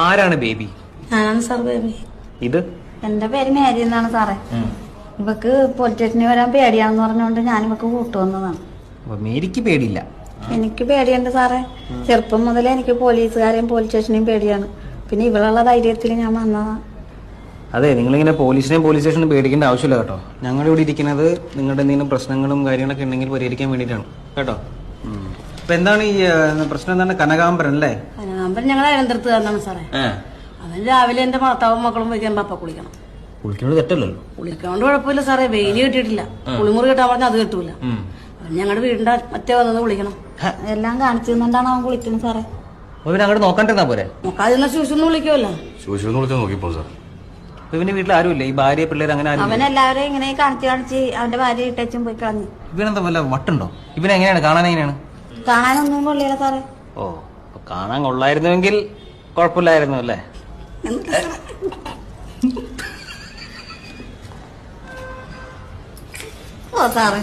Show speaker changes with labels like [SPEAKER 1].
[SPEAKER 1] ആരാണ് ബേബി?
[SPEAKER 2] ഞാനാണ് sir baby.
[SPEAKER 1] ഇത്
[SPEAKER 2] എന്റെ പേര് മേരി എന്നാണ് സാറേ. ഇവക്ക് പോലീസ് സ്റ്റേഷനിൽ വരാൻ പേടിയാണെന്ന് പറഞ്ഞുകൊണ്ട് ഞാൻ ഇവക്ക് കൂട്ടുവന്നതാണ്.
[SPEAKER 1] മേരിക്ക് പേടിയില്ല?
[SPEAKER 2] എനിക്ക് പേടിയുണ്ട് സാറേ. ചെറുപ്പം മുതലേ എനിക്ക് പോലീസുകാരെയും പോലീസ് സ്റ്റേഷനെയും പേടിയാണ്. പിന്നെ ഇവളുള്ള ധൈര്യത്തിൽ ഞാൻ വന്നതാണ്.
[SPEAKER 1] അതെ, നിങ്ങളിങ്ങനെ പോലീസ് സ്റ്റേഷനും പേടിക്കേണ്ട ആവശ്യമില്ല കേട്ടോ. ഞങ്ങളുടെ ഇവിടെ ഇരിക്കുന്നത് നിങ്ങളുടെ എന്തെങ്കിലും പ്രശ്നങ്ങളും കാര്യങ്ങളൊക്കെ ഉണ്ടെങ്കിൽ പരിഹരിക്കാൻ വേണ്ടിയിട്ടാണ് കേട്ടോ. അപ്പൊ എന്താണ് ഈ പ്രശ്നം? എന്താണ്? കനകാംബരൻ അല്ലേ?
[SPEAKER 2] കനകാംബരൻ ഞങ്ങൾ അയലന്തരത്ത് തന്നാണ് സാറേ. അവൻ രാവിലെ എന്റെ ഭർത്താവും മക്കളും വയ്ക്കാൻ പപ്പ കുളിക്കണം.
[SPEAKER 1] കുളിക്കുന്നത് തെറ്റല്ലല്ലോ.
[SPEAKER 2] കുളിക്കാണ്ട് കുഴപ്പമില്ല സാറേ. വെയില് കിട്ടിയിട്ടില്ല. കുളിമുറി കിട്ടാൻ പറഞ്ഞാൽ അത് കിട്ടൂല. ഞങ്ങളുടെ വീടിന്റെ മറ്റേ വന്നത് കുളിക്കണം. എല്ലാം കാണിച്ചു തന്നുകൊണ്ടാണ് അവൻ കുളിക്കുന്നത് സാറേ.
[SPEAKER 1] അങ്ങോട്ട് നോക്കാണ്ടിരുന്നാ പോരെ?
[SPEAKER 2] നോക്കാതിരുന്ന ശൂശൊന്നും വിളിക്കുമല്ലോ.
[SPEAKER 3] നോക്കിപ്പോ സാർ.
[SPEAKER 1] ഇവന്റെ വീട്ടിൽ ആരുമില്ല? ഈ ഭാര്യ പിള്ളേർ അങ്ങനെ ആരും?
[SPEAKER 2] അവനെല്ലാവരും ഇങ്ങനെ കാണിച്ച് അവന്റെ ഭാര്യ ഇട്ടും പോയി കളഞ്ഞു.
[SPEAKER 1] ഇവനെന്താ വല്ല വട്ടുണ്ടോ? ഇവനെങ്ങനെയാണ് കാണാൻ? എങ്ങനെയാണ്
[SPEAKER 2] കാണാനൊന്നും കൊള്ളില്ല സാറേ.
[SPEAKER 1] ഓ, കാണാൻ കൊള്ളായിരുന്നുവെങ്കിൽ കുഴപ്പമില്ലായിരുന്നു അല്ലേ?
[SPEAKER 2] ഓ സാറേ